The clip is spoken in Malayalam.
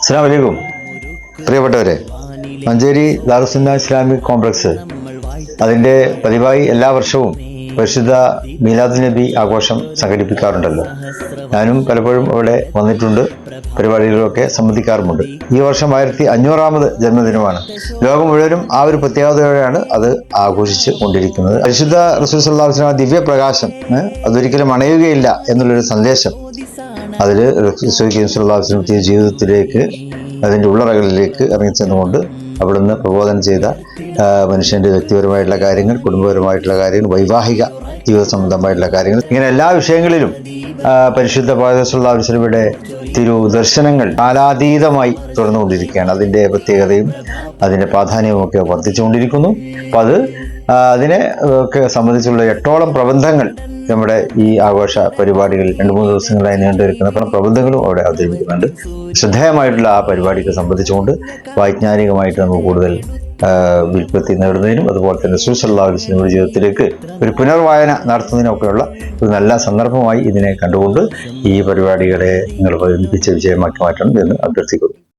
അസ്സലാമു അലൈക്കും. പ്രിയപ്പെട്ടവരെ, മഞ്ചേരി ദാറുസ്സുന്ന ഇസ്ലാമിക് കോംപ്ലക്സ് അതിൻ്റെ പതിവായി എല്ലാ വർഷവും പരിശുദ്ധ മീലാദ് നബി ആഘോഷം സംഘടിപ്പിക്കാറുണ്ടല്ലോ. ഞാനും പലപ്പോഴും അവിടെ വന്നിട്ടുണ്ട്, പരിപാടികളിലൊക്കെ സംബന്ധിക്കാറുമുണ്ട്. ഈ വർഷം 1500ാമത് ജന്മദിനമാണ്. ലോകം മുഴുവനും ആ ഒരു പ്രത്യേകതയോടെയാണ് അത് ആഘോഷിച്ച് കൊണ്ടിരിക്കുന്നത്. പരിശുദ്ധ റസൂൽ സല്ലല്ലാഹു അലൈഹി വസല്ലം ദിവ്യപ്രകാശം അതൊരിക്കലും അണയുകയില്ല എന്നുള്ളൊരു സന്ദേശം അതിൽ റസൂൽ സല്ലല്ലാഹു അലൈഹി വസല്ലം ജീവിതത്തിലേക്ക്, അതിൻ്റെ ഉള്ളറകളിലേക്ക് ഇറങ്ങിച്ചെന്നുകൊണ്ട് അവിടുന്ന് പ്രബോധനം ചെയ്ത മനുഷ്യൻ്റെ വ്യക്തിപരമായിട്ടുള്ള കാര്യങ്ങൾ, കുടുംബപരമായിട്ടുള്ള കാര്യങ്ങൾ, വൈവാഹിക ജീവിത സംബന്ധമായിട്ടുള്ള കാര്യങ്ങൾ, ഇങ്ങനെ എല്ലാ വിഷയങ്ങളിലും പരിശുദ്ധ പ്രവാചകൻ സല്ലല്ലാഹു അലൈഹി വസല്ലമയുടെ ദർശനങ്ങൾ കാലാതീതമായി തുടർന്നുകൊണ്ടിരിക്കുകയാണ്. അതിൻ്റെ പ്രത്യേകതയും അതിൻ്റെ പ്രാധാന്യവും ഒക്കെ വർദ്ധിച്ചുകൊണ്ടിരിക്കുന്നു. അപ്പം അതിനെ ഒക്കെ സംബന്ധിച്ചുള്ള 8ഓളം പ്രബന്ധങ്ങൾ നമ്മുടെ ഈ ആഘോഷ പരിപാടികളിൽ 2-3 ദിവസങ്ങളായി നീണ്ടുനിൽക്കുന്ന പല പ്രബന്ധങ്ങളും അവിടെ അവതരിപ്പിക്കുന്നുണ്ട്. ശ്രദ്ധേയമായിട്ടുള്ള ആ പരിപാടിക്ക് സംബന്ധിച്ചുകൊണ്ട് വൈജ്ഞാനികമായിട്ട് നമുക്ക് കൂടുതൽ വിൽപ്പത്തി നേടുന്നതിനും അതുപോലെ തന്നെ റസൂൽ സല്ലല്ലാഹു അലൈഹി വസല്ലമയുടെ ജീവിതത്തിലേക്ക് ഒരു പുനർവായന നടത്തുന്നതിനൊക്കെയുള്ള ഒരു നല്ല സന്ദർഭമായി ഇതിനെ കണ്ടുകൊണ്ട് ഈ പരിപാടികളെ നിങ്ങൾ ഒരുമിപ്പിച്ച് വിജയമാക്കി മാറ്റണം എന്ന് അഭ്യർത്ഥിക്കുന്നു.